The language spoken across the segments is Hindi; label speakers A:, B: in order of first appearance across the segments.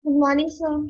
A: Good morning, sir.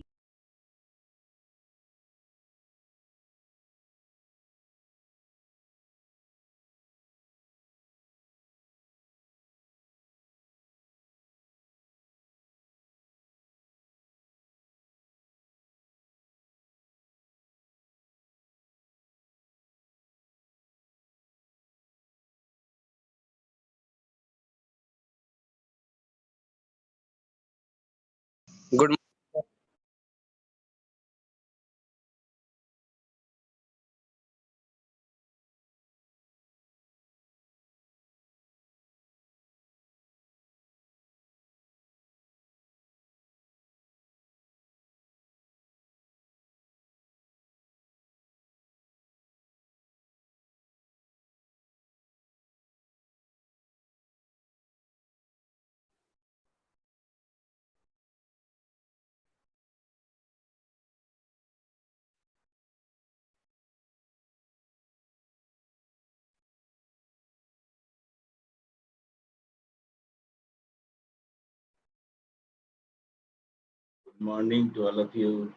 B: Good
C: morning to all of you.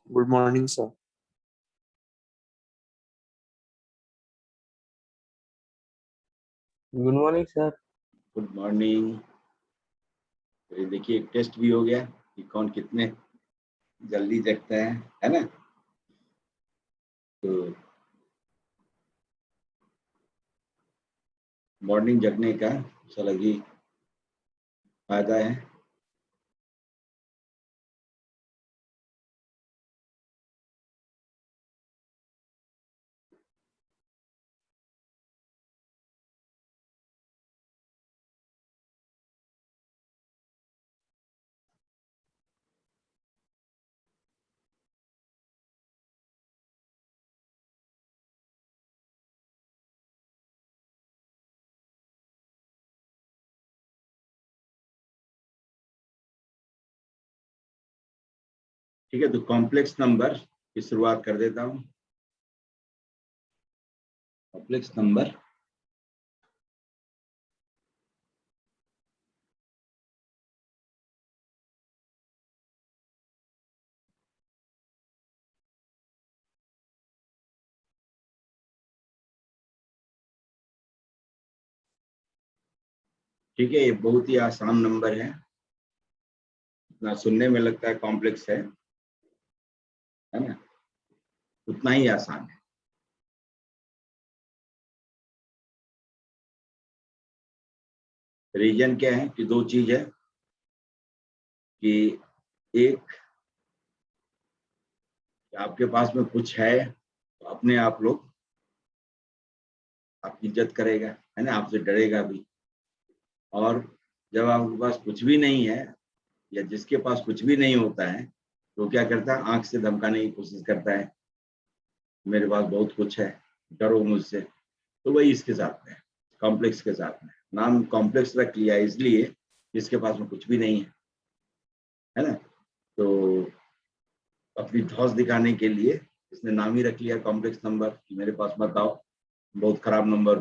B: Good morning, sir.
D: Good morning sir.
C: Good morning. तो ये देखिए एक टेस्ट भी हो गया कि कौन कितने जल्दी जगता है ना। तो मॉर्निंग जगने का अलग ही फायदा है। ठीक है, तो कॉम्प्लेक्स नंबर की शुरुआत कर देता हूँ। कॉम्प्लेक्स नंबर ठीक है, ये बहुत ही आसान नंबर है। इतना सुनने में लगता है कॉम्प्लेक्स है ना, उतना ही आसान है। रीजन क्या है कि दो चीज है कि एक आपके पास में कुछ है तो अपने आप लोग आपकी इज्जत करेगा, है ना, आपसे डरेगा भी। और जब आपके पास कुछ भी नहीं है या जिसके पास कुछ भी नहीं होता है तो क्या करता है, आंख से धमकाने की कोशिश करता है, मेरे पास बहुत कुछ है, डरो मुझसे। तो वही इसके साथ में, कॉम्प्लेक्स के साथ में नाम कॉम्प्लेक्स रख लिया इसलिए जिसके पास में कुछ भी नहीं है ना। तो अपनी धौस दिखाने के लिए इसने नाम ही रख लिया कॉम्प्लेक्स नंबर कि मेरे पास बताओ बहुत खराब नंबर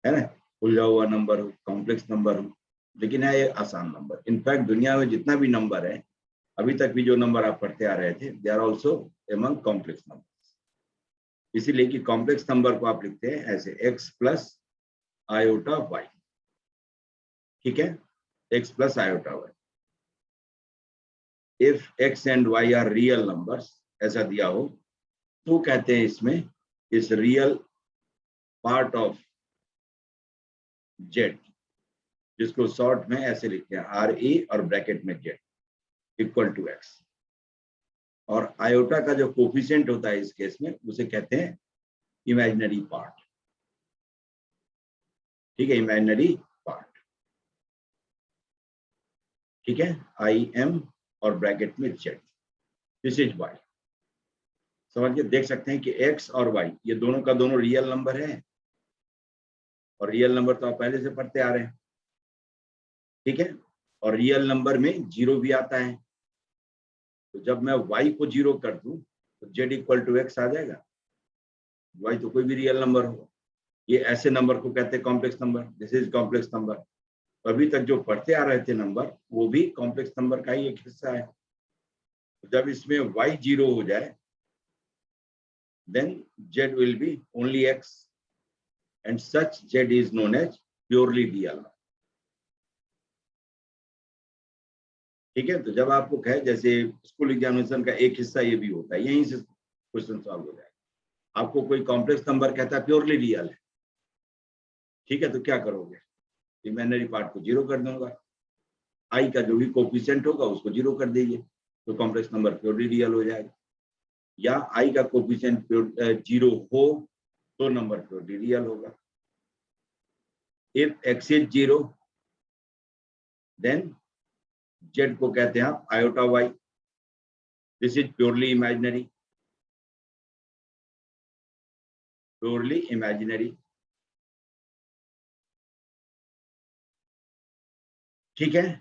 C: है ना, उलझा हुआ नंबर हो, कॉम्प्लेक्स नंबर हो। लेकिन है ये आसान नंबर। इनफैक्ट दुनिया में जितना भी नंबर है, अभी तक भी जो नंबर आप पढ़ते आ रहे थे, they are also among complex number. इसीलिए कि कॉम्प्लेक्स नंबर को आप लिखते हैं ऐसे x प्लस आयोटा y। ठीक है, x plus iota y। If x and y are real numbers, ऐसा दिया हो तो कहते हैं इसमें इस रियल पार्ट ऑफ z, जिसको शॉर्ट में ऐसे लिखते हैं आर ई और ब्रैकेट में z इक्वल टू x। और आयोटा का जो कोफिशिएंट होता है इस केस में उसे कहते हैं इमेजिनरी पार्ट। ठीक है, इमेजिनरी पार्ट। ठीक है, आई एम और ब्रैकेट में z, दिस इज y। समझिए, देख सकते हैं कि x और y ये दोनों का दोनों रियल नंबर है, और रियल नंबर तो आप पहले से पढ़ते आ रहे हैं। ठीक है, और रियल नंबर में जीरो भी आता है, तो जब मैं y को जीरो कर दूं तो z इक्वल टू x आ जाएगा। y तो कोई भी रियल नंबर हो, ये ऐसे नंबर को कहते हैं complex number. This is complex number. अभी तक जो पढ़ते आ रहे थे नंबर, वो भी कॉम्प्लेक्स नंबर का ही एक हिस्सा है। जब इसमें y 0 हो जाए, then z will be only x and such z is known as purely real। ठीक है, तो जब आपको कहे जैसे स्कूल एग्जामिनेशन का एक हिस्सा ये भी होता है, यहीं से क्वेश्चन सॉल्व हो जाएगा। आपको कोई कॉम्प्लेक्स नंबर कहता है प्योरली रियल है, ठीक है, तो क्या करोगे? इमेजिनरी पार्ट को 0 कर दूंगा, आई का जो भी कोफिशिएंट होगा उसको 0 कर दीजिए, तो कॉम्प्लेक्स नंबर प्योरली रियल हो जाएगा। या आई का कोफिशिएंट 0 हो तो नंबर प्योरली रियल होगा। If x is 0 then z को कहते हैं आप iota y, this is purely imaginary, purely imaginary. ठीक है,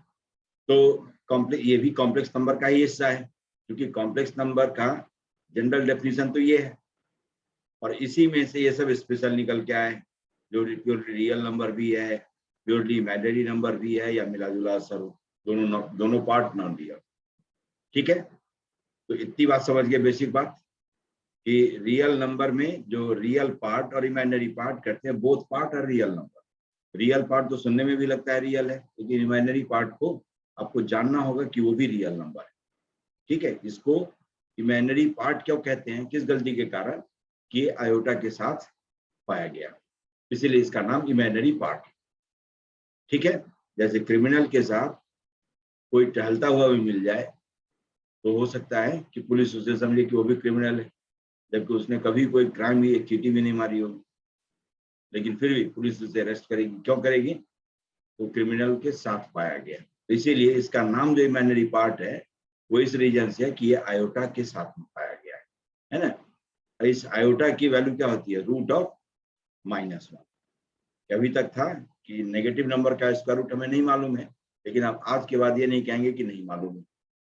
C: तो ये भी कॉम्प्लेक्स नंबर का ही हिस्सा है, क्योंकि कॉम्प्लेक्स नंबर का जनरल डेफिनेशन तो ये है, और इसी में से ये सब स्पेशल निकल के आए, जो प्योरली रियल नंबर भी है, प्योरली इमेजिनरी नंबर भी है, या मिला जुला असर हो, दोनों पार्ट नॉन रियल। ठीक है, तो इतनी बात समझ गए, बेसिक बात, कि रियल नंबर में जो रियल पार्ट और इमेजिनरी पार्ट करते हैं, बोथ पार्ट और रियल नंबर। रियल पार्ट तो सुनने में भी लगता है रियल है, लेकिन इमेजिनरी पार्ट को आपको जानना होगा कि वो भी रियल नंबर है। ठीक है, इसको इमेजिनरी पार्ट क्यों कहते हैं, किस गलती के कारण, कि आयोटा के साथ पाया गया, इसीलिए इसका नाम इमेजिनरी पार्ट। ठीक है, जैसे क्रिमिनल के साथ कोई टहलता हुआ भी मिल जाए तो हो सकता है कि पुलिस उसे समझे कि वो भी क्रिमिनल है, जबकि उसने कभी कोई क्राइम भी, एक चीटी भी नहीं मारी होगी, लेकिन फिर भी पुलिस उसे अरेस्ट करेगी। क्यों करेगी? तो क्रिमिनल के साथ पाया गया। तो इसीलिए इसका नाम जो इमेजिनरी पार्ट है वो इस रीजन से है कि ये आयोटा के साथ में पाया गया है ना। इस आयोटा की वैल्यू क्या होती है? Root of -1। अभी तक था कि नेगेटिव नंबर का स्क्वायर रूट हमें नहीं मालूम है, लेकिन आप आज के बाद ये नहीं कहेंगे कि नहीं मालूम है,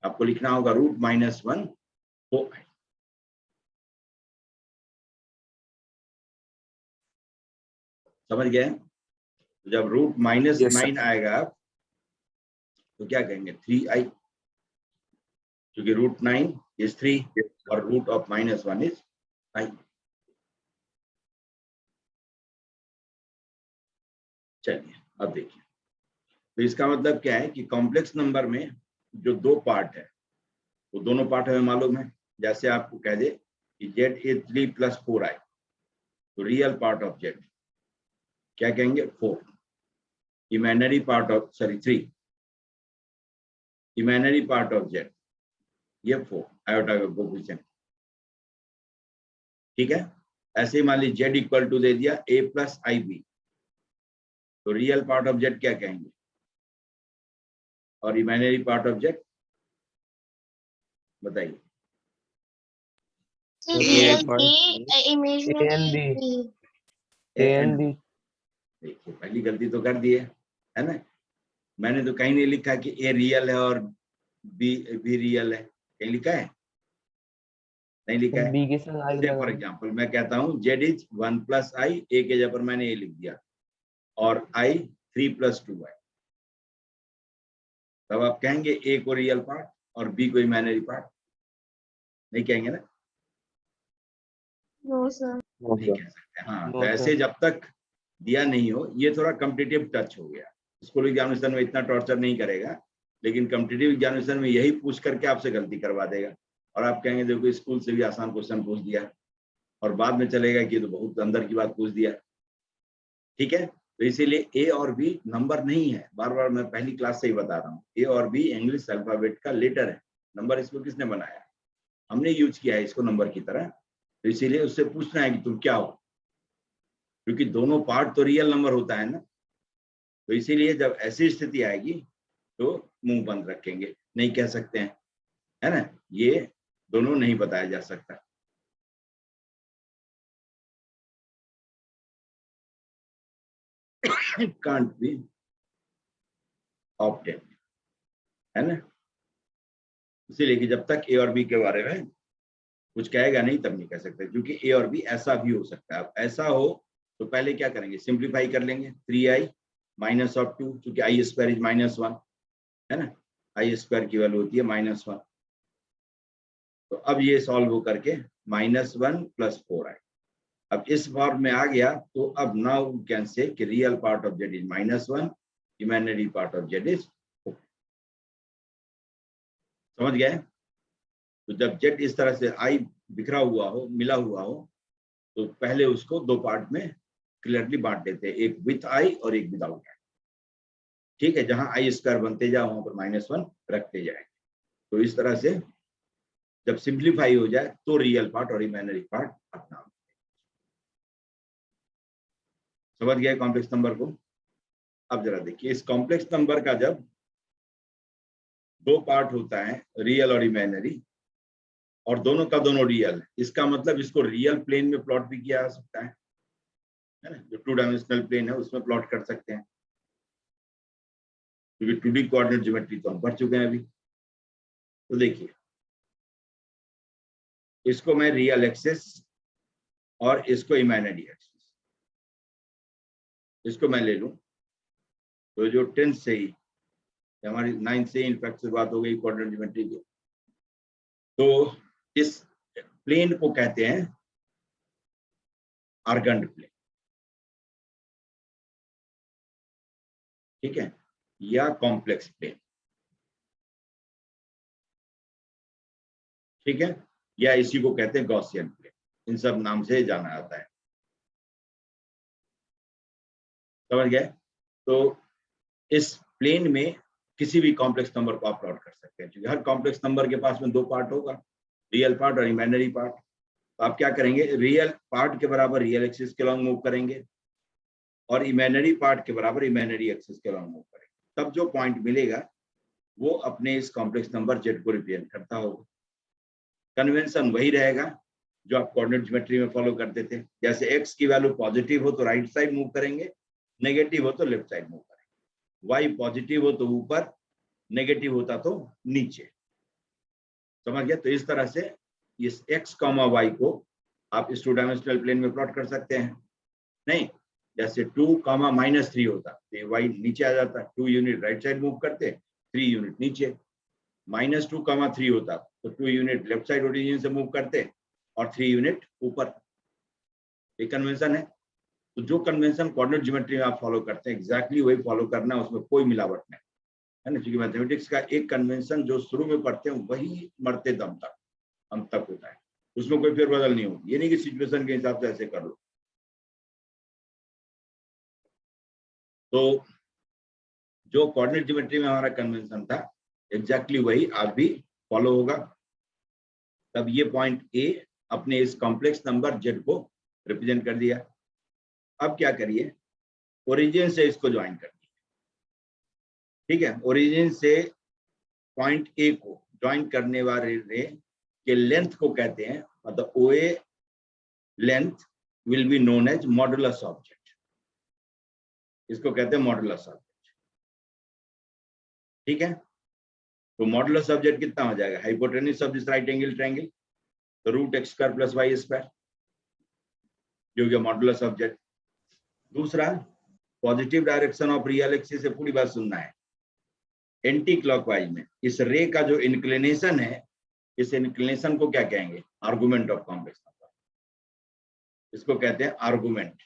C: आपको लिखना होगा रूट -1 हो। समझ गए? जब रूट -9 आएगा तो क्या कहेंगे? 3i, क्योंकि रूट 9 इज 3 और रूट ऑफ -1 इज i। चलिए अब देखिए, तो इसका मतलब क्या है कि कॉम्प्लेक्स नंबर में जो दो पार्ट है वो दोनों पार्ट हमें मालूम है। जैसे आपको कह दे कि z इज 3 + 4i, तो रियल पार्ट ऑफ z क्या कहेंगे? 4। Imaginary part of 3, imaginary part of z ये 4, आयोटा का कोफिशिएंट। ठीक है, ऐसे ही मान लीजिए z इक्वल टू दे दिया a + ib, तो रियल पार्ट ऑफ z क्या कहेंगे? और इमेजिनरी पार्ट ऑफ z बताइए। देखिए पहली गलती तो कर दी है ना। मैंने तो कहीं नहीं लिखा कि ए रियल है और बी भी रियल है, कहीं लिखा है? नहीं लिखा है।
A: बी के साथ आई
C: फॉर एग्जांपल मैं कहता हूँ z इज 1 + i, a के जगह पर मैंने a लिख दिया, और i 3 + 2i, तब आप कहेंगे a को रियल पार्ट और b को इमेजिनरी पार्ट? नहीं कहेंगे ना।
D: No sir.
C: नहीं कह सकते। हाँ, तो ऐसे जब तक दिया नहीं हो, ये थोड़ा कॉम्पिटिटिव टच हो गया। स्कूल एग्जामिनेशन में इतना टॉर्चर नहीं करेगा, लेकिन कॉम्पिटिटिव एग्जामिनेशन में यही पूछ करके आपसे गलती करवा देगा, और आप कहेंगे देखो स्कूल से भी आसान क्वेश्चन पूछ दिया, और बाद में चलेगा कि तो बहुत अंदर की बात पूछ दिया। ठीक है, तो इसीलिए ए और बी नंबर नहीं है, बार बार मैं पहली क्लास से ही बता रहा हूँ, ए और बी इंग्लिश अल्फाबेट का लेटर है। नंबर इसको किसने बनाया? हमने यूज किया है इसको नंबर की तरह। तो इसीलिए उससे पूछना है कि तुम क्या हो, क्योंकि दोनों पार्ट तो रियल नंबर होता है ना। तो इसीलिए जब ऐसी स्थिति आएगी तो मुंह बंद रखेंगे, नहीं कह सकते हैं, है ना। ये दोनों नहीं बताया जा सकता। कांट बी ऑब्टेन, है ना। इसीलिए कि जब तक ए और बी के बारे में कुछ कहेगा नहीं तब नहीं कह सकते, क्योंकि ए और बी ऐसा भी हो सकता है। अब ऐसा हो तो पहले क्या करेंगे? सिंप्लीफाई कर लेंगे। 3i माइनस ऑफ 2, क्योंकि आई स्क्वायर इज -1 है ना, आई स्क्वायर की वैल्यू होती है -1। तो अब ये सॉल्व हो करके -1 + 4i। अब इस फॉर्म में आ गया, तो अब नाउ वी कैन से कि real part of z is -1, imaginary part of z is 4। समझ गए? तो जब z इस तरह से i बिखरा हुआ हो, मिला हुआ हो, तो पहले उसको दो पार्ट में क्लियरली बांट देते हैं, एक विथ i और एक विदाउट i। ठीक है, जहां आई स्क्वायर बनते जाए वहां पर -1 रखते जाए। तो इस तरह से जब सिंप्लीफाई हो जाए तो रियल पार्ट और इमेजिनरी पार्ट अपना। समझ गए कॉम्प्लेक्स नंबर को? अब जरा देखिए, इस कॉम्प्लेक्स नंबर का जब दो पार्ट होता है, रियल और इमेजिनरी, और दोनों का दोनों रियल, इसका मतलब इसको रियल प्लेन में प्लॉट भी किया जा सकता है ना, जो 2 डायमेंशनल प्लेन है उसमें प्लॉट कर सकते हैं, क्योंकि 2D कोऑर्डिनेट ज्योमेट्री तो हम पढ़ चुके हैं अभी। तो देखिए, इसको मैं रियल एक्सिस और इसको इमेजिनरी एक्सिस, इसको मैं ले लूं, तो जो 10th से ही, हमारी 9th से इनफैक्ट शुरुआत हो गई कोऑर्डिनेट ज्योमेट्री की। तो इस प्लेन को कहते हैं आर्गेंट प्लेन, ठीक है, या कॉम्प्लेक्स प्लेन, ठीक है, या इसी को कहते हैं गॉसियन प्लेन, इन सब नाम से जाना जाता है। समझ गए? तो इस प्लेन में किसी भी कॉम्प्लेक्स नंबर को आप प्लॉट कर सकते हैं, क्योंकि हर कॉम्प्लेक्स नंबर के पास में दो पार्ट होगा, रियल पार्ट और इमेजिनरी पार्ट। तो आप क्या करेंगे, रियल पार्ट के बराबर रियल एक्सिस के अलॉन्ग मूव करेंगे और इमेजिनरी पार्ट के बराबर इमेजिनरी एक्सिस के अलॉन्ग मूव करेंगे। तब जो पॉइंट मिलेगा वो अपने इस कॉम्प्लेक्स नंबर z को रिप्रेजेंट करता होगा। कन्वेंशन वही रहेगा जो आप कोऑर्डिनेट ज्योमेट्री में फॉलो करते थे, जैसे x की वैल्यू पॉजिटिव हो तो राइट साइड मूव करेंगे, नेगेटिव हो तो लेफ्ट साइड मूव करेंगे, y पॉजिटिव हो तो ऊपर, नेगेटिव होता तो नीचे। समझ गया? तो इस तरह से इस x, y को आप इस 2 डायमेंशनल प्लेन में प्लॉट कर सकते हैं। नहीं, जैसे 2, -3 होता तो y नीचे आ जाता, 2 यूनिट राइट साइड मूव करते, 3 यूनिट नीचे। -2, 3 होता तो 2 यूनिट लेफ्ट साइड ओरिजिन से मूव करते और 3 यूनिट ऊपर। ये कन्वेंशन है। तो जो कन्वेंशन कोऑर्डिनेट ज्योमेट्री में आप फॉलो करते हैं, एग्जैक्टली वही फॉलो करना है, उसमें कोई मिलावट नहीं है ना, क्योंकि मैथमेटिक्स का एक कन्वेंशन जो शुरू में पढ़ते हैं वही मरते दम तक, अंत तक होता है, उसमें कोई फेरबदल नहीं होती। ये नहीं कि सिचुएशन के हिसाब से ऐसे कर लो। तो जो कोऑर्डिनेट ज्योमेट्री में हमारा कन्वेंशन था, एग्जैक्टली वही आज भी फॉलो होगा। तब ये पॉइंट ए अपने इस कॉम्प्लेक्स नंबर z को रिप्रेजेंट कर दिया। अब क्या करिए, ओरिजिन से इसको ज्वाइन कर दिए, ठीक है। ओरिजिन से पॉइंट ए को ज्वाइन करने वाले रे के लेंथ को कहते हैं, मतलब OA length will be known as modulus of z, इसको कहते हैं मॉडुलस ऑफ z, ठीक है। तो मॉडुलस ऑफ z कितना हो जाएगा, hypotenuse of this right angle triangle, तो √x² + y², जो कि मॉडुलस ऑफ z। दूसरा, positive direction of real axis से पूरी बात सुनना है, एंटी क्लॉकवाइज में इस रे का जो इंक्लिनेशन है, इस इंक्लिनेशन को क्या कहेंगे, आर्गुमेंट ऑफ कॉम्प्लेक्स नंबर, इसको कहते हैं आर्गुमेंट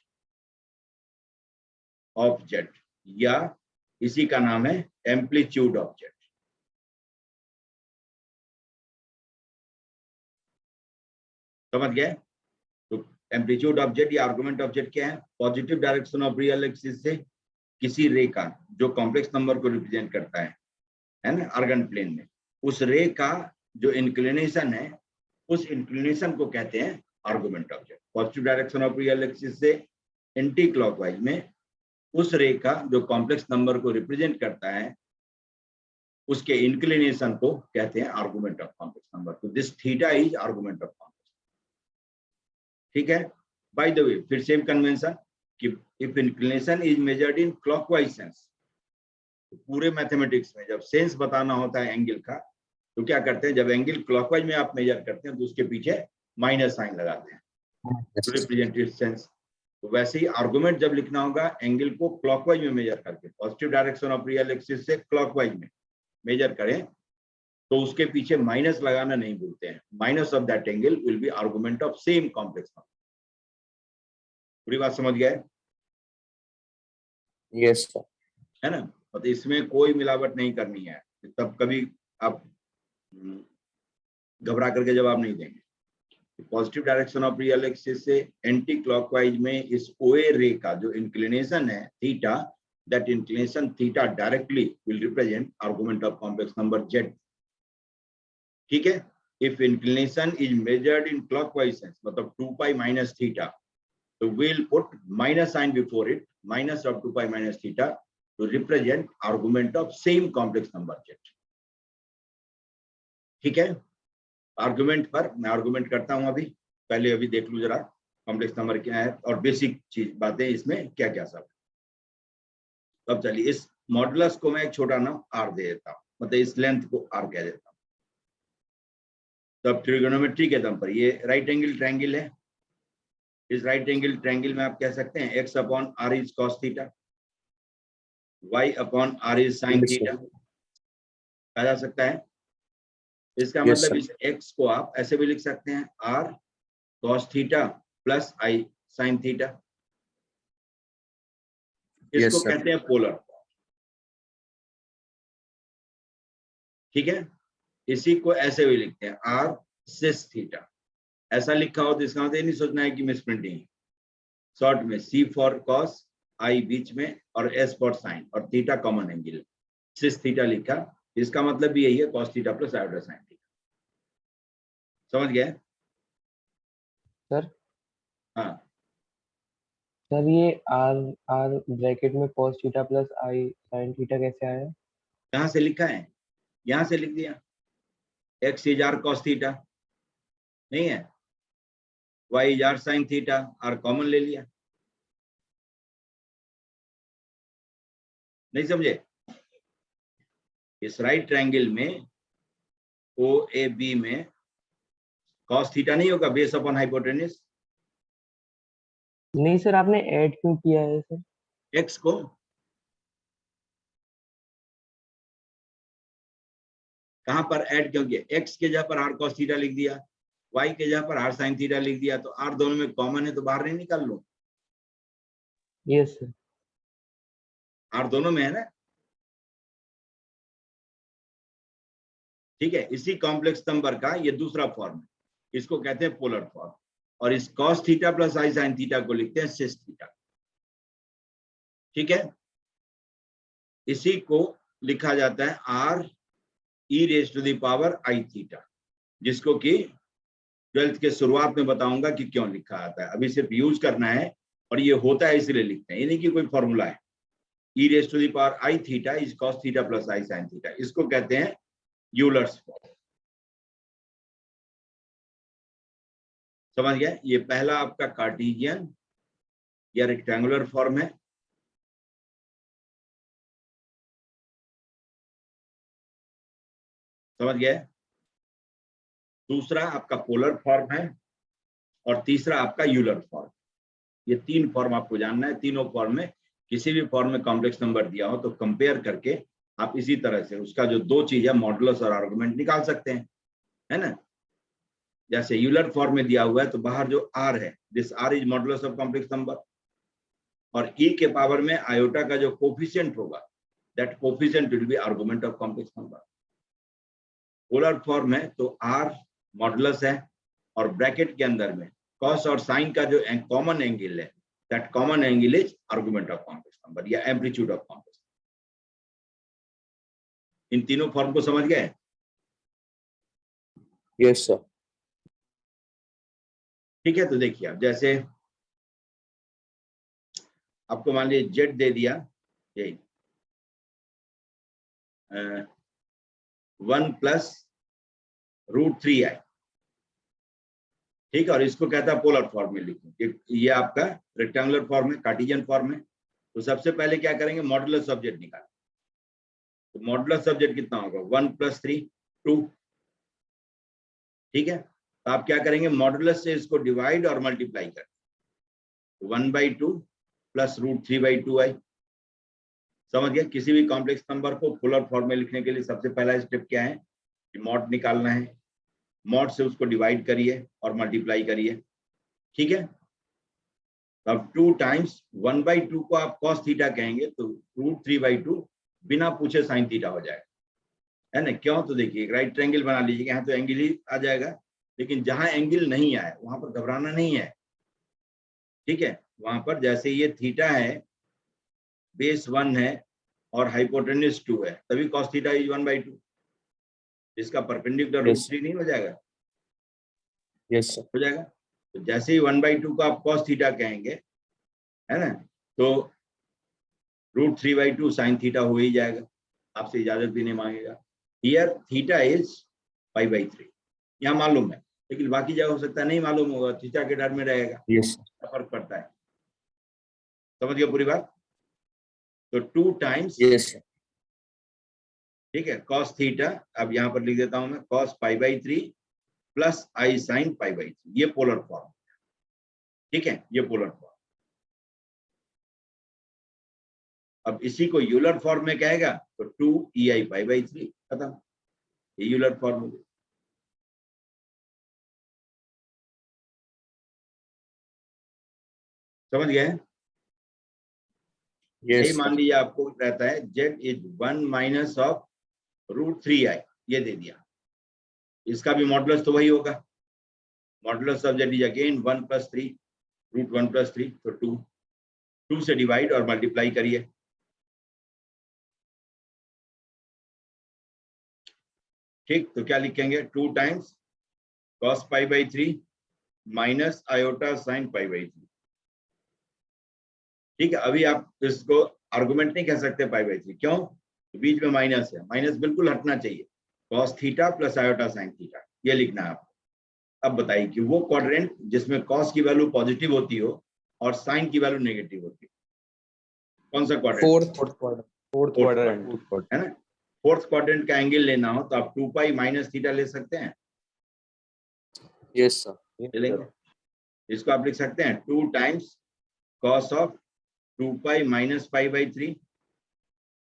C: ऑफ z, या इसी का नाम है एम्पलीट्यूड ऑफ z। समझ गए? तो एम्पलीट्यूड ऑफ z या आर्गुमेंट ऑफ z क्या है, positive direction of real axis से किसी रे का जो कॉम्प्लेक्स नंबर को रिप्रेजेंट करता है ना, आर्गेंट प्लेन में, उस रे का जो इंक्लिनेशन है, उस इंक्लिनेशन को कहते हैं argument of z। Positive direction of real axis से एंटी क्लॉकवाइज में उस रे का जो कॉम्प्लेक्स नंबर को रिप्रेजेंट करता है, उसके इंक्लिनेशन को कहते हैं आर्गुमेंट ऑफ कॉम्प्लेक्स नंबर। तो this theta is argument of complex, ठीक है। बाय द वे, फिर सेम कन्वेंशन कि if inclination is measured in clockwise sense, तो पूरे मैथमेटिक्स में जब सेंस बताना होता है एंगल का, तो क्या करते हैं, जब एंगल क्लॉकवाइज में आप मेजर करते हैं तो उसके पीछे माइनस साइन लगाते हैं टू रिप्रेजेंट इट्स सेंस। तो वैसे ही आर्गुमेंट जब लिखना होगा एंगल को क्लॉकवाइज में मेजर करके, positive direction of real axis से क्लॉकवाइज में मेजर करें तो उसके पीछे माइनस लगाना नहीं भूलते हैं। Minus of that angle will be argument of same complex number. पूरी बात समझ गए?
B: Yes sir.
C: है ना? तो इसमें कोई मिलावट नहीं करनी है, तब कभी आप घबरा करके जवाब नहीं देंगे। Positive direction of real axis से एंटी क्लॉकवाइज में इस ओए रे का जो इंक्लिनेशन है theta, that inclination theta directly will represent argument of complex number Z. ठीक है? If inclination is measured in clockwise sense, मतलब 2 पाई माइनस थीटा, तो we'll put minus sign before it, minus of 2 pi minus theta to represent argument of same complex number z। ठीक है? आर्गुमेंट पर मैं आर्गुमेंट करता हूं अभी, पहले अभी देख लूं जरा कॉम्प्लेक्स नंबर क्या है और बेसिक चीज बातें इसमें क्या क्या सब। अब चलिए इस मॉडुलस को मैं एक छोटा नाम r दे देता हूं, मतलब इस लेंथ को r कह देता हूं। तब ट्रिगोनोमेट्री के दम पर ये राइट एंगल ट्रायंगल है। इस राइट एंगल ट्रायंगल में आप कह सकते हैं x upon r is cos theta, y upon r is sin
B: Yes,
C: theta
B: sir.
C: कहा जा सकता है। इसका
B: Yes,
C: मतलब
B: sir.
C: इस x को आप ऐसे भी लिख सकते हैं r cos theta plus i sin theta. इसको
B: Yes, sir.
C: कहते हैं पोलर फॉर्म। ठीक है? इसी को ऐसे भी लिखते हैं r सिस थीटा। ऐसा लिखा हो तो इसका मतलब नहीं सोचना है कि मिस प्रिंटिंग। शॉर्ट में c फॉर cos, i बीच में और s फॉर sin और थीटा कॉमन एंगल, सिस थीटा लिखा। इसका मतलब भी यही है cos theta plus iota sin theta. समझ गए?
A: सर
C: हाँ,
A: सर ये आर आर ब्रैकेट में cos थीटा प्लस आई sin थीटा कैसे आया?
C: कहाँ से लिखा है? यहां से लिख दिया, x is r cos theta नहीं है, y is r sin theta, r common ले लिया। नहीं समझे? इस राइट ट्रायंगल में ओ ए बी में cos थीटा नहीं होगा बेस अपॉन हाइपोटेन्यूज।
A: नहीं सर, आपने ऐड क्यों किया है सर?
C: x को कहां पर ऐड क्यों किया? x के जगह पर r cos थीटा लिख दिया, y के जगह पर r sin थीटा लिख दिया, तो r दोनों में कॉमन है तो बाहर नहीं निकाल लो।
A: Yes sir.
C: r दोनों में है ना। ठीक है? इसी कॉम्प्लेक्स नंबर का ये दूसरा फॉर्म है, इसको कहते हैं पोलर फॉर्म। और इस cos theta plus i sin theta को लिखते हैं सिस थीटा। ठीक है? इसी को लिखा जाता है r e raise to the power i theta, जिसको कि 12th के शुरुआत में बताऊंगा कि क्यों लिखा आता है। अभी सिर्फ यूज करना है और ये होता है इसलिए लिखते हैं, ये नहीं कि कोई फॉर्मूला है। e raise to the power i theta is cos theta plus i sin theta, इसको कहते हैं यूलर्स फॉर्म। समझ गए? ये पहला आपका कार्टेशियन या रेक्टेंगुलर फॉर्म है। समझ गए? दूसरा आपका पोलर फॉर्म है और तीसरा आपका यूलर फॉर्म। ये तीन फॉर्म आपको जानना है। तीनों फॉर्म में किसी भी फॉर्म में कॉम्प्लेक्स नंबर दिया हो तो कंपेयर करके आप इसी तरह से उसका जो दो चीज है मॉडुलस और आर्गुमेंट निकाल सकते हैं, है ना। जैसे यूलर फॉर्म में दिया हुआ है तो बाहर जो r है, this r is modulus of complex number, और e के पावर में आयोटा का जो कोफिशिएंट होगा that coefficient will be argument of complex number. Polar form है तो r मॉडुलस है और ब्रैकेट के अंदर में cos और sin का जो कॉमन एंगल है that common angle is argument of complex number या एम्पलीट्यूड ऑफ कॉम्प्लेक्स। इन तीनों फॉर्म को समझ गए?
B: Yes, sir.
C: ठीक है, तो देखिए आप जैसे आपको मान लीजिए जेड दे दिया, यही 1 प्लस √3i, ठीक है, और इसको कहता है पोलर फॉर्म में लिखो। ये आपका रेक्टेंगुलर फॉर्म है, कार्टेशियन फॉर्म है। तो सबसे पहले क्या करेंगे, मॉडुलस ऑफ जेड निकालें। तो मॉडुलस ऑफ जेड कितना होगा? 1 + 3 2। ठीक है, तो आप क्या करेंगे, मॉडुलस से इसको डिवाइड और मल्टीप्लाई करें। 1/2 प्लस √3/2i। समझ गया? किसी भी कॉम्प्लेक्स नंबर को पोलर फॉर्म में लिखने के लिए सबसे पहला स्टेप क्या है कि मॉड निकालना है, मॉड से उसको डिवाइड करिए और मल्टीप्लाई करिए। ठीक है, अब 2 टाइम्स 1/2 को आप cos थीटा कहेंगे तो √3/2 बिना पूछे sin थीटा हो जाएगा, है ना? क्यों? तो देखिए राइट ट्रायंगल बना लीजिए, यहाँ तो एंगल ही आ जाएगा, लेकिन जहां एंगल नहीं आए वहां पर घबराना नहीं है। ठीक है, वहां पर जैसे ये थीटा है, बेस 1 है और हाइपोटेन्यूज 2 है, तभी cos थीटा इज 1/2। इसका परपेंडिकुलर √3 नहीं हो जाएगा?
B: Yes sir.
C: हो जाएगा। तो जैसे ही 1/2 को आप cos थीटा कहेंगे, है ना, तो √3/2 sin थीटा हो ही जाएगा, आपसे इजाजत भी नहीं मांगेगा। हियर थीटा इज π/3, यहाँ मालूम है, लेकिन बाकी जगह हो सकता है नहीं मालूम होगा, थीटा के डर में रहेगा,
B: यस
C: क्या फर्क पड़ता है? समझ गए पूरी बात? तो 2 टाइम्स,
B: यस सर।
C: ठीक है, cos थीटा, अब यहाँ पर लिख देता हूं मैं, cos π/3 प्लस i sin π/3, ये पोलर फॉर्म। ठीक है, ये पोलर फॉर्म। अब इसी को यूलर फॉर्म में कहेगा तो 2ei π/3, खत्म, ये यूलर फॉर्म हो गया। समझ गए? यही
B: यस
C: मान लीजिए आपको रहता है z is 1 minus of √3i, ये दे दिया, इसका भी मॉडुलस तो वही होगा, modulus of z is again 1 + 3, √1 + 3, तो 2 से डिवाइड और मल्टीप्लाई करिए। ठीक, तो क्या लिखेंगे? 2 times cos π/3 minus iota sin π/3। ठीक है, अभी आप इसको आर्गुमेंट नहीं कह सकते π/3, क्यों? तो बीच में माइनस है, माइनस बिल्कुल हटना चाहिए, cos theta plus iota sin theta, ये लिखना है आपको। अब बताइए कि वो क्वाड्रेंट जिसमें cos की वैल्यू पॉजिटिव होती हो और sin की वैल्यू नेगेटिव होती हो, कौन सा क्वाड्रेंट?
B: फोर्थ क्वाड्रेंट
C: है ना? फोर्थ क्वाड्रेंट का एंगल लेना हो तो आप 2π माइनस थीटा ले सकते हैं।
B: Yes sir.
C: ले लेंगे, इसको आप लिख सकते हैं 2 times cos of 2π minus π/3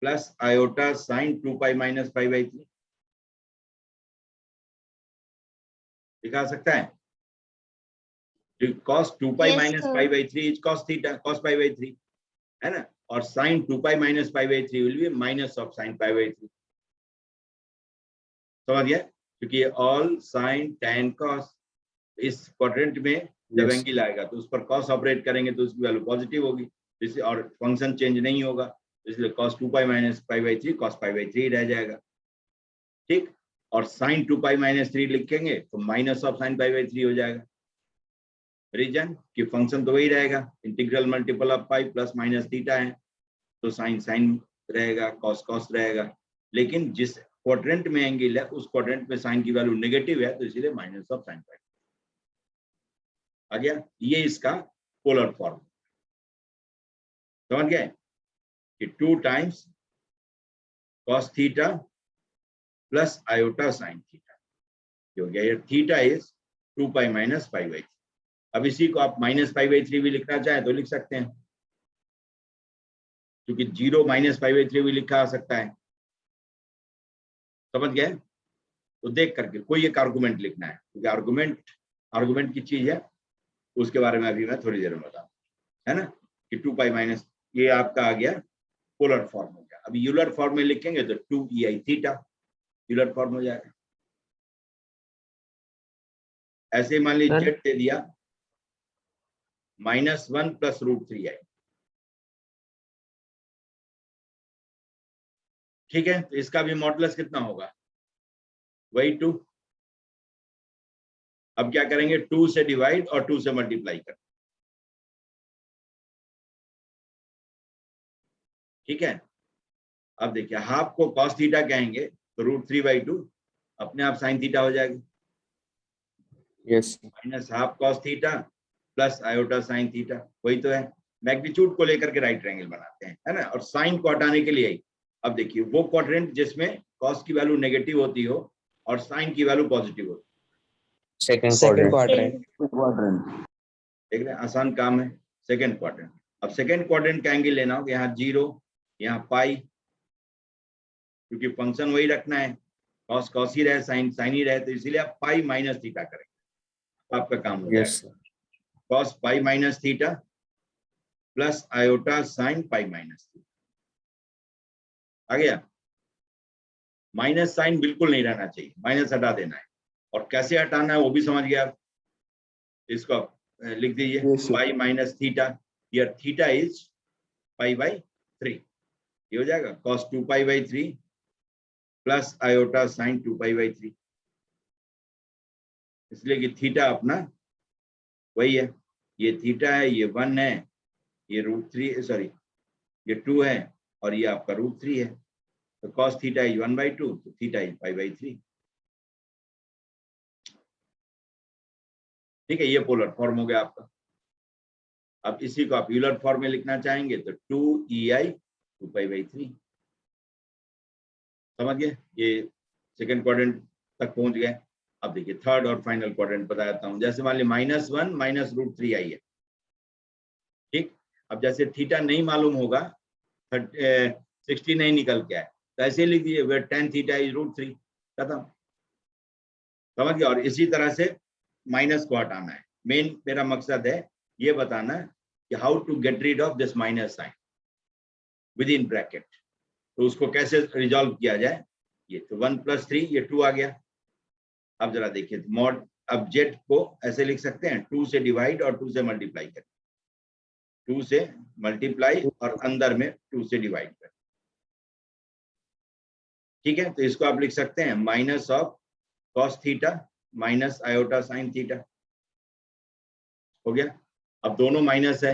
C: plus iota sin 2π minus π/3, दिखा सकता है? cos 2π minus π/3 is cos theta, cos π/3, है ना, और sin 2π minus π/3 will be minus of sin π/3। समझ गया? क्योंकि ऑल sin tan cos, इस क्वाड्रेंट में जब एंगल आएगा तो उस पर cos ऑपरेट करेंगे तो उसकी वैल्यू पॉजिटिव होगी, इससे और फंक्शन चेंज नहीं होगा, इसलिए cos 2π माइनस π/3 cos π/3 रह जाएगा। ठीक, और sin 2π माइनस 3 लिखेंगे तो माइनस ऑफ sin π/3 हो जाएगा। रीजन कि फंक्शन तो वही रहेगा, integral multiple of pi plus minus theta है, तो साइन साइन रहेगा, कॉस कॉस रहेगा, लेकिन जिस क्वाड्रेंट में एंगल है उस क्वाड्रेंट में साइन की वैल्यू नेगेटिव है, तो इसीलिए माइनस ऑफ साइन पाई आ गया। ये इसका पोलर फॉर्म। समझ गए कि 2 times cos theta plus iota sine theta, हो गया थीटा इज 2π माइनस π/3। अब इसी को आप माइनस π/3 भी लिखना चाहें तो लिख सकते हैं, क्योंकि 0 माइनस π/3 भी लिखा आ सकता है। समझ गए? तो देख करके कोई एक आर्गुमेंट लिखना है, क्योंकि आर्गुमेंट की चीज है, उसके बारे में अभी मैं थोड़ी देर में बताऊं, है ना, कि 2π माइनस, ये आपका आ गया पोलर फॉर्म हो गया। अभी यूलर फॉर्म में लिखेंगे तो 2ei थीटा यूलर फॉर्म हो जाएगा। ऐसे मान लीजिए जेड दे दिया -1 प्लस √3i। ठीक है, तो इसका भी मॉडुलस कितना होगा? वही 2। अब क्या करेंगे? 2 से डिवाइड और 2 से मल्टीप्लाई कर। ठीक है, अब देखिए हाफ को cos थीटा कहेंगे तो √3/2 अपने आप sin थीटा हो जाएगा।
B: Yes,
C: minus half cos theta plus iota sin theta, वही तो है। मैग्नीट्यूड को लेकर के राइट ट्रायंगल बनाते हैं, है ना, और साइन को हटाने के लिए। अब देखिए वो क्वाड्रेंट जिसमें cos की वैल्यू नेगेटिव होती हो और साइन की वैल्यू पॉजिटिव होती
B: सेकंड क्वाड्रेंट।
C: है। देख रहे हैं, आसान काम है। Second quadrant. अब सेकेंड क्वाड्रेंट का एंगल लेना होगा, यहाँ 0, यहाँ पाई, क्योंकि फंक्शन वही रखना है, कॉस कॉस ही रहे, साइन साइन ही रहे, तो इसीलिए आप पाई माइनस थीटा करेंगे, तो आपका काम हो
B: Yes,
C: जाएगा। Cos pi minus theta plus iota sine pi minus theta. आ गया? माइनस साइन बिल्कुल नहीं रहना चाहिए, माइनस हटा देना है, और कैसे हटाना है वो भी समझ गया आप। इसको लिख दीजिए,
B: Yes, sir.
C: Pi minus theta, here theta is pi by 3, ये हो जाएगा cos 2 pi by 3 plus iota sign 2 pi by 3, इसलिए कि थीटा अपना वही है, ये थीटा है, ये 1 है, ये √3 सॉरी ये 2 है, और ये आपका √3 है, तो cos थीटा इज 1/2, तो थीटा इज पाई बाई 3। ठीक है, ये पोलर फॉर्म हो गया आपका। अब इसी को आप यूलर फॉर्म में लिखना चाहेंगे तो 2EI 2 पाई बाई 3। समझ गए? ये सेकेंड क्वाड्रेंट तक पहुंच गए। अब देखिए थर्ड और फाइनल क्वाड्रेंट बताता हूं। जैसे मान ली -1 माइनस √3 आई है, ठीक। अब जैसे थीटा नहीं मालूम होगा, 60 नहीं निकल के आए, तो ऐसे लिख दीजिए वेयर tan थीटा इज √3, खत्म। समझ गए? और इसी तरह से माइनस को हटाना है। मेन मेरा मकसद है ये बताना कि how to get rid of this minus sign within bracket, तो उसको कैसे रिजॉल्व किया जाए। ये तो 1 + 3, ये 2 आ गया। अब जरा देखिए, मॉड अब जेड को ऐसे लिख सकते हैं, 2 से डिवाइड और 2 से मल्टीप्लाई करें, 2 से मल्टीप्लाई और अंदर में 2 से डिवाइड करें। ठीक है, तो इसको आप लिख सकते हैं minus of cos theta minus iota sine theta, हो गया। अब दोनों माइनस है।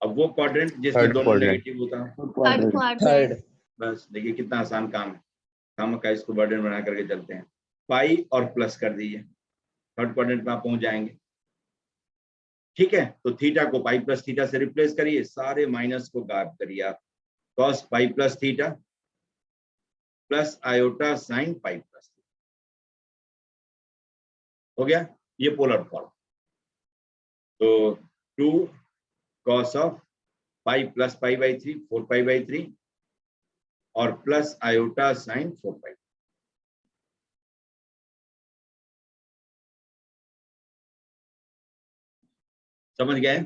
C: अब वो क्वाड्रेंट जिसमें
B: Third
C: दोनों
B: quadrant.
C: नेगेटिव होता है,
D: थर्ड क्वाड्रेंट।
E: थर्ड।
C: बस देखिए कितना आसान काम है। काम का इसको बर्डन बना करके चलते हैं, पाई और प्लस कर दीजिए, थर्ड क्वाड्रेंट में आप पहुंच जाएंगे। ठीक है, तो थीटा को पाई प्लस थीटा से रिप्लेस करिए, सारे माइनस को गायब करिए आप, cos pi plus theta plus iota sine pi plus theta, हो गया ये पोलर फॉर्म। तो 2 cos of pi plus pi by 3 4 pi by 3 और प्लस आयोटा साइन 4 पाई। समझ गए?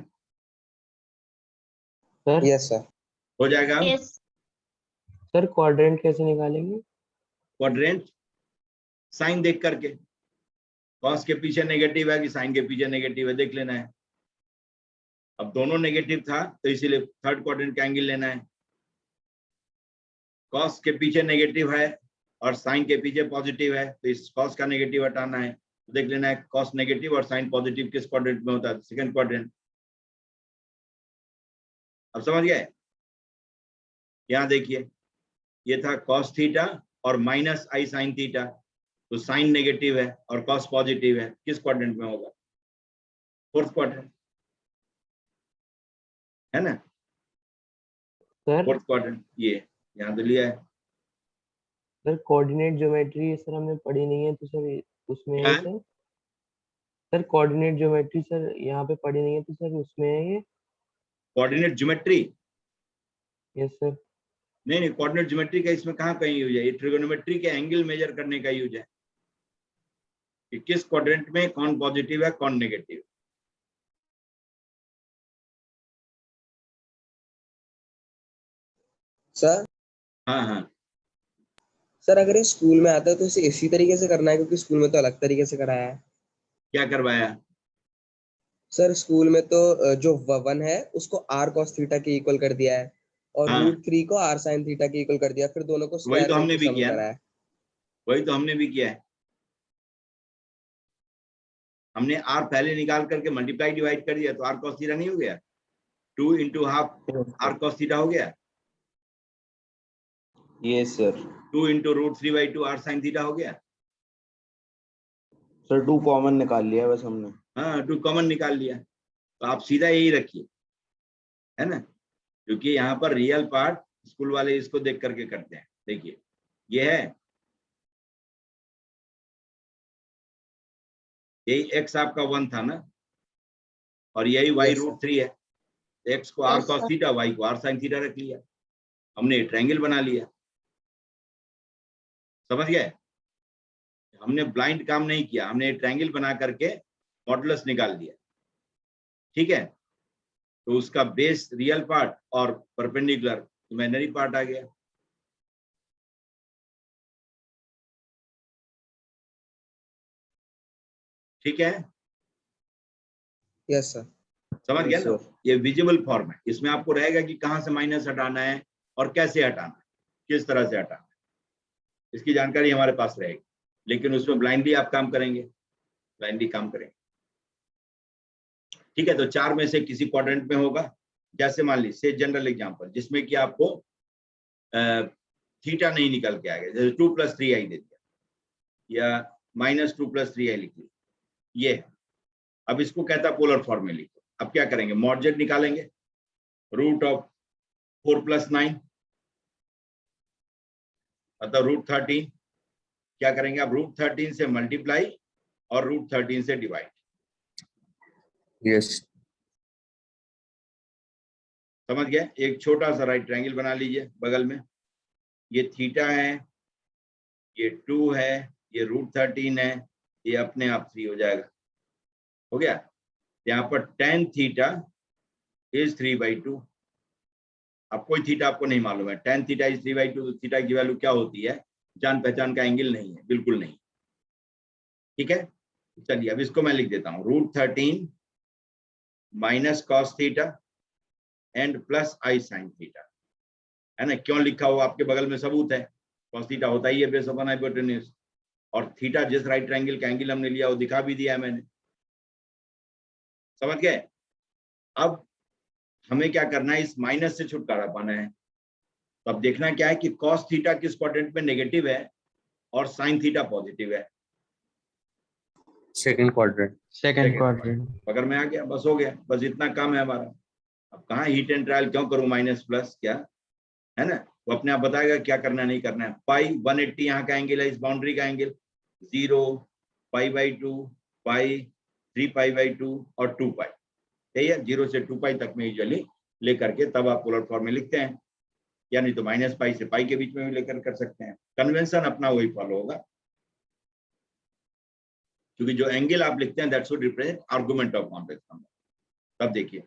A: Sir
E: yes sir.
C: हो जाएगा।
D: यस
A: सर क्वाड्रेंट कैसे निकालेंगे?
C: क्वाड्रेंट साइन देख करके, कॉस के पीछे नेगेटिव है कि साइन के पीछे नेगेटिव है देख लेना है। अब दोनों नेगेटिव था तो इसीलिए थर्ड क्वाड्रेंट का एंगल लेना है। कॉस के पीछे नेगेटिव है और साइन के पीछे पॉजिटिव है, तो इस कॉस का नेगेटिव हटाना है, तो देख लेना है कॉस नेगेटिव और साइन पॉजिटिव किस क्वाड्रेंट में होता है, सेकंड क्वाड्रेंट। अब समझ गए? यहाँ देखिए, ये था कॉस थीटा और माइनस आई साइन थीटा, तो साइन नेगेटिव है और कॉस पॉजिटिव है, किस क्वाड्रेंट में होगा? फोर्थ क्वाड्रेंट, है ना?
A: सर
C: फोर्थ क्वाड्रेंट ये यहाँ तो लिया है।
A: सर कोऑर्डिनेट ज्योमेट्री सर हमने पढ़ी नहीं है, तो सर उसमें है
C: क्या?
A: Sir? Sir coordinate geometry sir यहाँ पे पढ़ी नहीं है, तो सर उसमें है ये?
C: Coordinate geometry?
A: Yes sir.
C: नहीं, कोऑर्डिनेट ज्योमेट्री का इसमें कहाँ कहीं यूज है, ये ट्रिगोनोमेट्री के एंगल मेजर करने का यूज है कि किस क्वाड्रेंट में कौन पॉजिटिव है कौन नेगेटिव।
E: सर
C: हाँ हाँ,
E: सर अगर ये स्कूल में आता है तो इसे इसी तरीके से करना है, क्योंकि स्कूल में तो अलग तरीके से कराया है।
C: क्या करवाया?
E: सर स्कूल में तो जो 1 है उसको r cos थीटा के इक्वल कर दिया है, और
C: हाँ,
E: √3 को r sin थीटा के इक्वल कर दिया, फिर दोनों को
C: वही
E: स्क्वायर
C: तो
E: रूट
C: हमने
E: में
C: भी
E: सम
C: किया
E: करा
C: ना,
E: है।
C: वही तो हमने भी किया है। हमने r पहले निकाल करके मल्टीप्लाई डिवाइड कर दिया, तो r cos थीटा नहीं हो गया, 2 × हाफ r cos थीटा हो गया,
B: Yes, sir.
C: 2 × √3/2 r sin theta हो गया।
B: सर 2 कॉमन निकाल लिया बस हमने।
C: हाँ, 2 कॉमन निकाल लिया, तो आप सीधा यही रखिए, है ना, क्योंकि यहाँ पर रियल पार्ट स्कूल वाले इसको देख करके करते हैं। देखिए ये है, यही x आपका 1 था ना, और यही y
E: Yes, sir.
C: √3 है, एक्स को r
D: Yes,
C: cos
D: sir.
C: Theta, y को आर साइन थीटा रख लिया, हमने ट्रायंगल बना लिया। समझ गए? हमने ब्लाइंड काम नहीं किया, हमने ट्रायंगल बना करके मॉडुलस निकाल दिया। ठीक है, तो उसका बेस रियल पार्ट और परपेंडिकुलर इमेजिनरी पार्ट आ गया। ठीक है,
E: यस सर।
C: समझ गया
B: Yes,
C: ना?
B: sir.
C: ये विजिबल फॉर्म है, इसमें आपको रहेगा कि कहां से माइनस हटाना है और कैसे हटाना है, किस तरह से हटाना है, इसकी जानकारी हमारे पास रहेगी। लेकिन उसमें ब्लाइंडली आप काम करेंगे, ब्लाइंडली काम करेंगे। ठीक है, तो 4 में से किसी क्वाड्रेंट में होगा। जैसे मान लीजिए जनरल एग्जांपल जिसमें कि आपको थीटा नहीं निकल के आएगा, जैसे 2 + 3i दे दिया या -2 + 3i लिख लिया, ये है। अब इसको कहता है पोलर फॉर्म में लिखो। अब क्या करेंगे, मॉड जेड निकालेंगे, रूट ऑफ 4 + 9 मतलब √13। क्या करेंगे आप, √13 से मल्टीप्लाई और √13 से डिवाइड।
B: Yes.
C: समझ गए? एक छोटा सा राइट ट्रायंगल बना लीजिए बगल में, ये थीटा है, ये 2 है, ये √13 है, ये अपने आप 3 हो जाएगा। हो गया? यहाँ पर tan थीटा इज 3/2। अब कोई थीटा आपको नहीं मालूम है, tan थीटा इज 3/2, तो थीटा की वैल्यू क्या होती है, जान पहचान का एंगल नहीं है, बिल्कुल नहीं। ठीक है, चलिए अब इसको मैं लिख देता हूँ, √13 minus cos theta and plus i sine theta, है ना? क्यों लिखा हुआ आपके बगल में सबूत है, कॉस थीटा होता ही है बेस अपॉन हाइपोटेन्यूज, और थीटा जिस राइट ट्रायंगल का एंगल हमने लिया वो दिखा भी दिया है मैंने। समझ गए? अब हमें क्या करना है, इस माइनस से छुटकारा पाना है। तो अब देखना क्या है कि कॉस थीटा किस क्वाड्रेंट में नेगेटिव है और साइन थीटा पॉजिटिव है।
B: Second quadrant.
A: Second quadrant.
C: अगर मैं आ गया, बस हो गया, बस इतना काम है हमारा। अब कहाँ हीट एंड ट्रायल क्यों करूं, माइनस प्लस क्या है ना, वो अपने आप बताएगा क्या करना नहीं करना है। पाई 180 यहाँ का एंगल है, इस बाउंड्री का एंगल 0, π/2, पाई, 3π/2 और 2π। यही है, 0 से 2π तक में यूजुअली लेकर के तब आप पोलर फॉर्म में लिखते हैं, या नहीं तो -π से π के बीच में भी लेकर कर सकते हैं। कन्वेंशन अपना वही फॉलो होगा, क्योंकि जो एंगल आप लिखते हैं that should represent argument of complex number. तब देखिए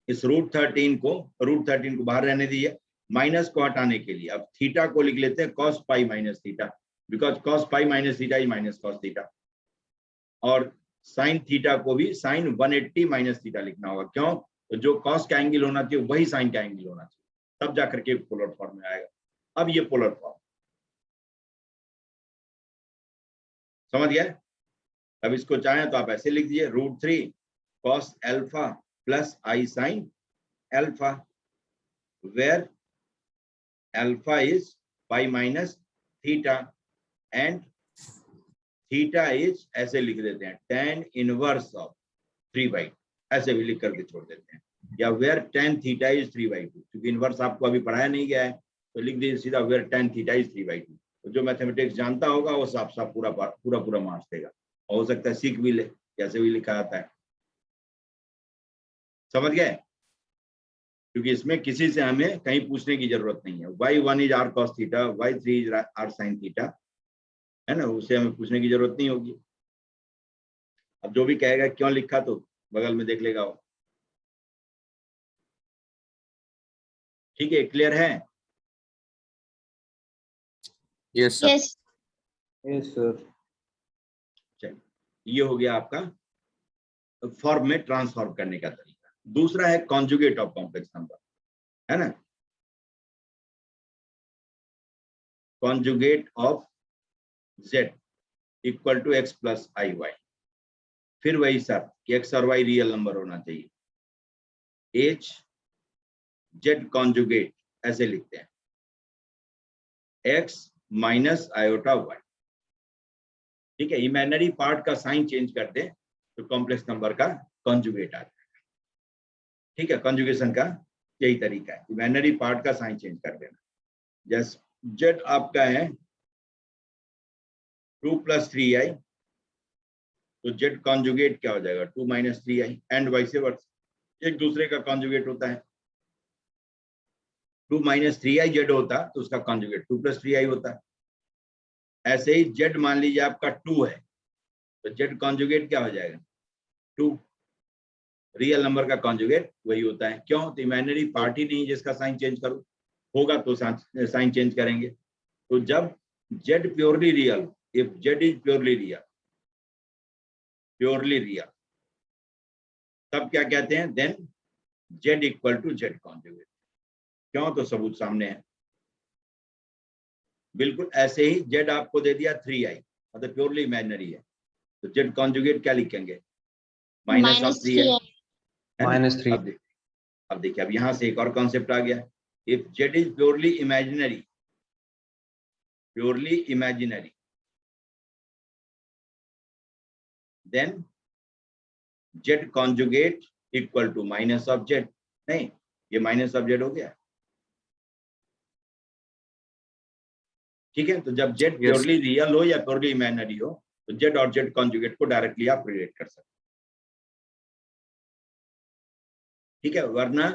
C: इस √13 को बाहर रहने दीजिए, माइनस को हटाने के लिए अब थीटा को लिख लेते हैं cos π - theta, because cos π - theta is minus cos theta, और साइन थीटा को भी साइन 180 - थीटा लिखना होगा। क्यों? तो जो कॉस का एंगल होना चाहिए वही साइन का एंगल होना चाहिए, तब जाकर के पोलर फॉर्म में आएगा। अब ये पोलर फॉर्म समझ गया? अब इसको चाहें तो आप ऐसे लिख दीजिए, √3 cos alpha plus i sine alpha, where alpha is π - theta and theta is, ऐसे लिख देते हैं, tan इनवर्स ऑफ 3/2, ऐसे भी लिख करके छोड़ देते हैं, या वेयर tan थीटा इज 3/2, क्योंकि इनवर्स आपको अभी पढ़ाया नहीं गया है तो लिख दीजिए सीधा वेयर tan थीटा इज 3/2। तो जो मैथमेटिक्स जानता होगा वो साफ साफ पूरा मार्क्स देगा, और हो सकता है सीख भी ले, कैसे भी लिखा जाता है। समझ गए? क्योंकि इसमें किसी से हमें कहीं पूछने की जरूरत नहीं है, y1 is r cos theta, y3 is r sin theta, है ना, उसे हमें पूछने की जरूरत नहीं होगी। अब जो भी कहेगा क्यों लिखा तो बगल में देख लेगा वो। ठीक है, क्लियर है?
B: Yes, sir.
D: Yes.
B: Yes, sir.
C: चलिए, ये हो गया आपका फॉर्म में ट्रांसफॉर्म करने का तरीका। दूसरा है कॉन्जुगेट ऑफ कॉम्प्लेक्स नंबर, है ना, conjugate of z equal to x plus i y. फिर वही सब कि x और y रियल नंबर होना चाहिए, h z कॉन्जुगेट ऐसे लिखते हैं, x माइनस आयोटा y। ठीक है, इमेजिनरी पार्ट का साइन चेंज कर दें तो कॉम्प्लेक्स नंबर का कॉन्जुगेट आ जाएगा। ठीक है, कॉन्जुगेशन का यही तरीका है, इमेजिनरी पार्ट का साइन चेंज कर देना। जैसे z आपका है 2 + 3i, तो z कॉन्जुगेट क्या हो जाएगा, 2 - 3i, एंड वाइस वर्सा। एक दूसरे का कॉन्जुगेट होता है। 2 - 3i z होता तो उसका कॉन्जुगेट 2 + 3i होता है। ऐसे ही z मान लीजिए आपका 2 है तो z कॉन्जुगेट क्या हो जाएगा 2। रियल नंबर का कॉन्जुगेट वही होता है। क्यों? तो इमेजिनरी पार्ट ही नहीं जिसका साइन चेंज करो, होगा तो साइन चेंज करेंगे। तो जब z purely real, if z is purely real, तब क्या कहते हैं? Then z = z conjugate. क्यों? तो सबूत सामने है। बिल्कुल ऐसे ही z आपको दे दिया 3i, मतलब प्योरली इमेजिनरी है, तो z कॉन्जुगेट क्या लिखेंगे? -3i, है ना?
A: -3।
C: अब देखिए, अब यहां से एक और कॉन्सेप्ट आ गया। If z is purely imaginary, then z conjugate = minus of z। नहीं, ये माइनस ऑफ z हो गया। ठीक है, तो जब z प्योरली रियल हो या प्योरली इमेजिनरी हो तो z और z कॉन्जुगेट को डायरेक्टली आप रिलेट कर सकते हैं। ठीक है, वरना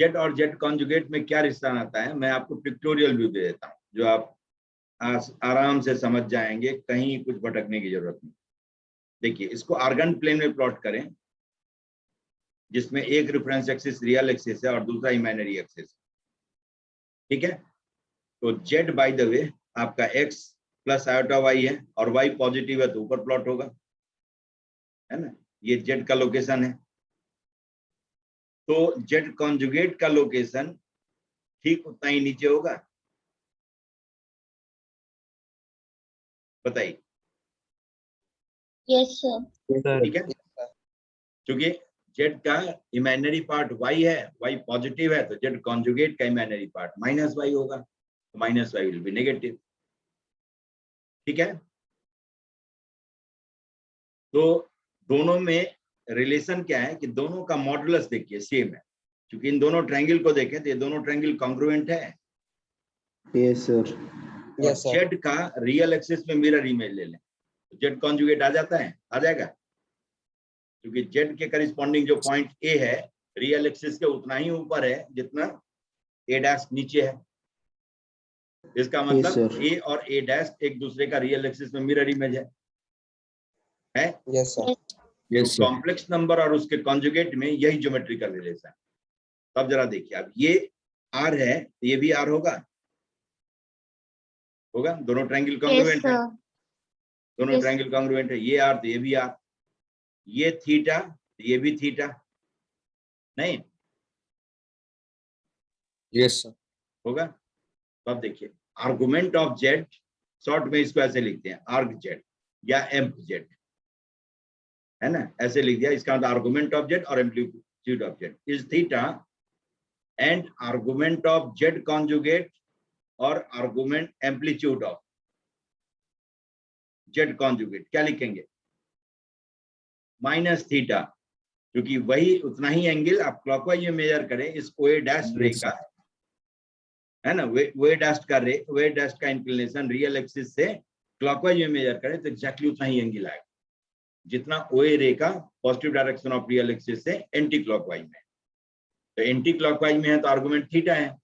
C: z और z कॉन्जुगेट में क्या रिश्ता आता है, मैं आपको पिक्टोरियल व्यू दे देता हूँ जो आप आराम से समझ जाएंगे, कहीं कुछ भटकने की जरूरत नहीं। देखिए, इसको आर्गन प्लेन में प्लॉट करें, जिसमें एक रेफरेंस एक्सिस रियल एक्सिस है और दूसरा इमेजिनरी एक्सिस। ठीक है, तो z बाय द वे आपका x + i है और y पॉजिटिव है तो ऊपर प्लॉट होगा, है ना? ये z का लोकेशन है। तो z कॉन्जुगेट का लोकेशन ठीक उतना ही नीचे होगा। बताइए।
D: Yes sir.
C: ठीक है, क्योंकि z का इमेजिनरी पार्ट y है, y पॉजिटिव है, तो z कॉन्जुगेट का इमेजिनरी पार्ट -y होगा, तो -y विल बी नेगेटिव। ठीक है, तो दोनों में रिलेशन क्या है कि दोनों का मॉडुलस देखिए सेम है। क्योंकि इन दोनों ट्रायंगल को देखें तो ये दोनों ट्रायंगल कॉन्ग्रुएंट है।
B: Yes sir.
E: Yes sir.
C: z का रियल एक्सिस में मिरर इमेज ले लें तो z कॉन्जुगेट आ जाता है, आ जाएगा। क्योंकि z के करिस्पॉन्डिंग जो पॉइंट a है रियल एक्सिस के उतना ही ऊपर है जितना a' नीचे है। इसका मतलब a और a' एक दूसरे का रियल एक्सिस में मिरर इमेज है।
E: Yes sir.
C: Yes, complex number और उसके कॉन्जुगेट में यही ज्योमेट्रिकल रिलेशन है। तब जरा देखिए, अब ये r है तो ये भी r होगा, दोनों ट्रायंगल कॉन्ग्रुएंट है, दोनों ट्रायंगल कॉन्ग्रुएंट है। ये r तो ये भी r, ये थीटा तो ये भी थीटा, नहीं?
B: Yes sir.
C: होगा। तो अब देखिए, आर्गुमेंट ऑफ z, शॉर्ट में इसको ऐसे लिखते हैं आर्ग z या एम्प z, है ना? ऐसे लिख दिया। इसका मतलब आर्गुमेंट ऑफ z और amplitude of z is theta and argument of z conjugate और argument amplitude of z conjugate क्या लिखेंगे? -थीटा, क्योंकि वही उतना ही एंगल आप क्लॉकवाइज में मेजर करें इस OA' रे का, है ना? OA' का इंक्लिनेशन रियल एक्सिस से क्लॉकवाइज में मेजर करें तो एग्जैक्टली उतना ही एंगल आएगा जितना OA रे का positive direction of real axis से एंटी क्लॉकवाइज में। तो एंटी क्लॉकवाइज में है तो आर्गुमेंट थीटा है,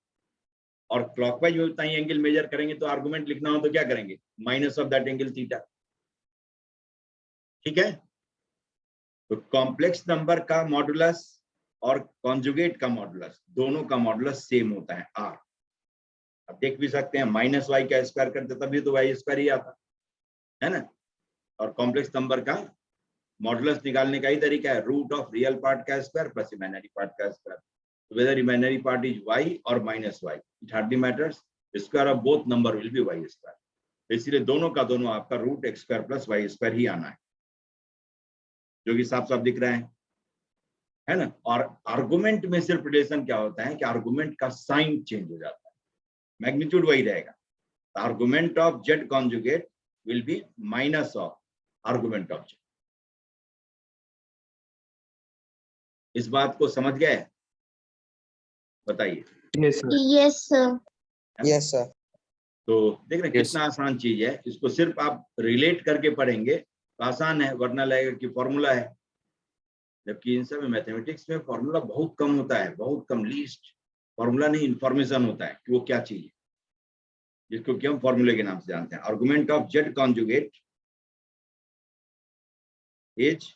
C: और क्लॉकवाइज में उतना ही एंगल मेजर करेंगे तो आर्गुमेंट लिखना हो तो क्या करेंगे? Minus of that angle theta. ठीक है, तो कॉम्प्लेक्स नंबर का मॉडुलस और कॉन्जुगेट का मॉडुलस, दोनों का मॉडुलस सेम होता है r। अब देख भी सकते हैं -y का स्क्वायर करते तभी तो y² ही आता है ना। और कॉम्प्लेक्स नंबर का मॉडुलस निकालने का ही तरीका है रूट ऑफ रियल पार्ट का स्क्वायर प्लस इमेजिनरी पार्ट का square. Whether imaginary part is y और -y, it hardly matters, square of both number will be y²। इसलिए दोनों का दोनों आपका √x² + y² ही आना है, जो कि साफ साफ दिख रहा है ना। और आर्गुमेंट में सिर्फ रिलेशन क्या होता है कि आर्गुमेंट का साइन चेंज हो जाता है, मैग्नीट्यूड वही रहेगा। Argument of z conjugate will be minus of argument of z। इस बात को समझ गए? बताइए।
D: Yes sir.
E: Yes sir.
C: तो देख रहे कितना आसान चीज है। इसको सिर्फ आप रिलेट करके पढ़ेंगे तो आसान है, वरना लगेगा कि फॉर्मूला है। जबकि इन सब मैथमेटिक्स में फॉर्मूला बहुत कम होता है, बहुत कम, लीस्ट फॉर्मूला नहीं, इंफॉर्मेशन होता है कि वो क्या चीज है, जिसको कि हम फॉर्मूले के नाम से जानते हैं। Argument of Z conjugate is